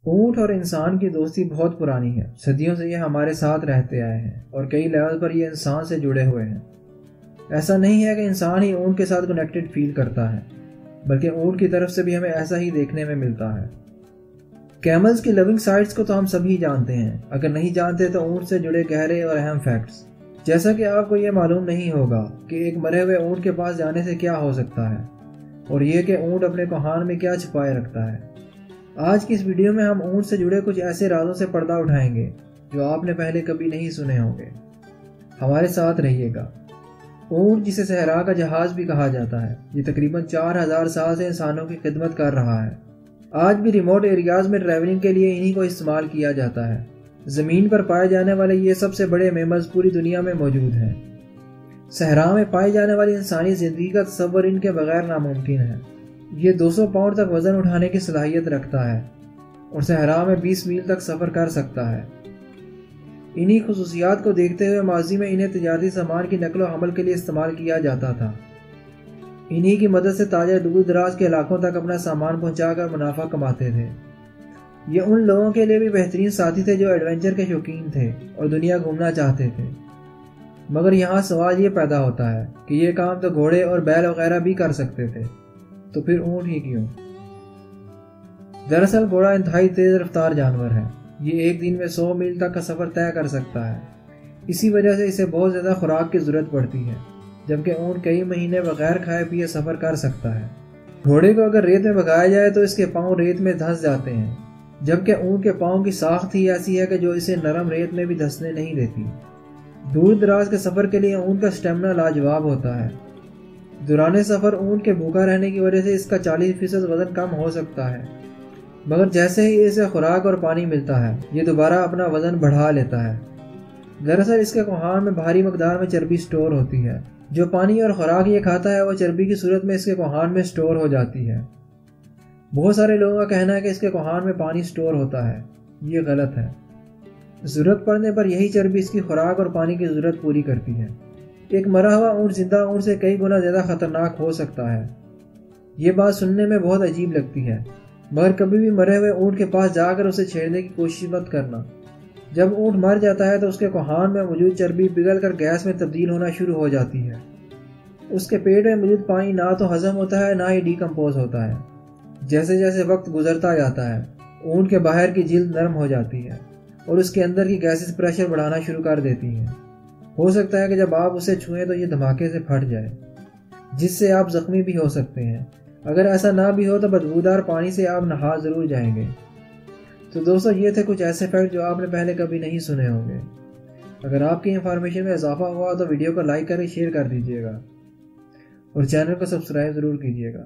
اونٹ اور انسان کی دوستی بہت پرانی ہے۔ صدیوں سے یہ ہمارے ساتھ رہتے آئے ہیں اور کئی لیول پر یہ انسان سے جڑے ہوئے ہیں۔ ایسا نہیں ہے کہ انسان ہی اونٹ کے ساتھ کنیکٹڈ فیل کرتا ہے، بلکہ اونٹ کی طرف سے بھی ہمیں ایسا ہی دیکھنے میں ملتا ہے۔ کیملز کی لونگ سائٹس کو تو ہم سبھی جانتے ہیں، اگر نہیں جانتے تو اونٹ سے جڑے گہرے اور اہم فیکٹس، جیسا کہ آپ کو یہ معلوم نہیں ہوگا کہ ایک مرے ہوئے اونٹ کے پاس جانے سے کیا ہو سکتا ہے، اور یہ کہ اونٹ اپنے کوہان میں کیا چھپائے رکھتا ہے۔ آج کی اس ویڈیو میں ہم اونٹ سے جڑے کچھ ایسے رازوں سے پردہ اٹھائیں گے جو آپ نے پہلے کبھی نہیں سنے ہوں گے۔ ہمارے ساتھ رہیے گا۔ اونٹ، جسے صحرا کا جہاز بھی کہا جاتا ہے، یہ تقریباً 4000 سال سے انسانوں کی خدمت کر رہا ہے۔ آج بھی ریموٹ ایریاز میں ٹریولنگ کے لیے انہی کو استعمال کیا جاتا ہے۔ زمین پر پائے جانے والے یہ سب سے بڑے میملز پوری دنیا میں موجود ہیں۔ صحرا میں پائی جانے والی انسانی زندگی کا تصور ان کے بغیر ناممکن ہے۔ یہ 200 پاؤنڈ تک وزن اٹھانے کی صلاحیت رکھتا ہے اور صحرا میں 20 میل تک سفر کر سکتا ہے۔ انہی خصوصیات کو دیکھتے ہوئے ماضی میں انہیں تجارتی سامان کی نقل و حمل کے لیے استعمال کیا جاتا تھا۔ انہی کی مدد سے تاجر دور دراز کے علاقوں تک اپنا سامان پہنچا کر منافع کماتے تھے۔ یہ ان لوگوں کے لیے بھی بہترین ساتھی تھے جو ایڈونچر کے شوقین تھے اور دنیا گھومنا چاہتے تھے۔ مگر یہاں سوال یہ پیدا ہوتا ہے کہ یہ کام تو گھوڑے اور بیل وغیرہ بھی کر سکتے تھے، تو پھر اونٹ ہی کیوں؟ دراصل گھوڑا انتہائی تیز رفتار جانور ہے۔ یہ ایک دن میں 100 میل تک کا سفر طے کر سکتا ہے۔ اسی وجہ سے اسے بہت زیادہ خوراک کی ضرورت پڑتی ہے، جبکہ اونٹ کئی مہینے بغیر کھائے پیے سفر کر سکتا ہے۔ گھوڑے کو اگر ریت میں بھگایا جائے تو اس کے پاؤں ریت میں دھس جاتے ہیں، جبکہ اونٹ کے پاؤں کی ساخت ہی ایسی ہے کہ جو اسے نرم ریت میں بھی دھسنے نہیں دیتی۔ دور دراز کے سفر کے لیے اونٹ کا سٹیمنا لاجواب ہوتا ہے۔ دوران سفر اونٹ کے بھوکا رہنے کی وجہ سے اس کا 40% وزن کم ہو سکتا ہے، مگر جیسے ہی اسے خوراک اور پانی ملتا ہے یہ دوبارہ اپنا وزن بڑھا لیتا ہے۔ دراصل اس کے کوہان میں بھاری مقدار میں چربی سٹور ہوتی ہے۔ جو پانی اور خوراک یہ کھاتا ہے وہ چربی کی صورت میں اس کے کوہان میں سٹور ہو جاتی ہے۔ بہت سارے لوگوں کا کہنا ہے کہ اس کے کوہان میں پانی سٹور ہوتا ہے۔ یہ غلط ہے۔ ضرورت پڑنے پر یہی چربی اس کی خوراک اور پانی کی ضرورت پوری کرتی ہے۔ ایک مرا ہوا اونٹ زندہ اونٹ سے کئی گنا زیادہ خطرناک ہو سکتا ہے۔ یہ بات سننے میں بہت عجیب لگتی ہے، مگر کبھی بھی مرے ہوئے اونٹ کے پاس جا کر اسے چھیڑنے کی کوشش مت کرنا۔ جب اونٹ مر جاتا ہے تو اس کے کوہان میں موجود چربی پگھل کر گیس میں تبدیل ہونا شروع ہو جاتی ہے۔ اس کے پیٹ میں موجود پانی نہ تو ہضم ہوتا ہے نہ ہی ڈیکمپوز ہوتا ہے۔ جیسے جیسے وقت گزرتا جاتا ہے اونٹ کے باہر کی جلد نرم ہو جاتی ہے اور اس کے اندر کی گیسز پریشر بڑھانا شروع کر دیتی ہیں۔ ہو سکتا ہے کہ جب آپ اسے چھوئیں تو یہ دھماکے سے پھٹ جائے، جس سے آپ زخمی بھی ہو سکتے ہیں۔ اگر ایسا نہ بھی ہو تو بدبودار پانی سے آپ نہا ضرور جائیں گے۔ تو دوستو، یہ تھے کچھ ایسے فیکٹ جو آپ نے پہلے کبھی نہیں سنے ہوں گے۔ اگر آپ کی انفارمیشن میں اضافہ ہوا تو ویڈیو کو لائک کریں، شیئر کر دیجیے گا اور چینل کو سبسکرائب ضرور کیجیے گا۔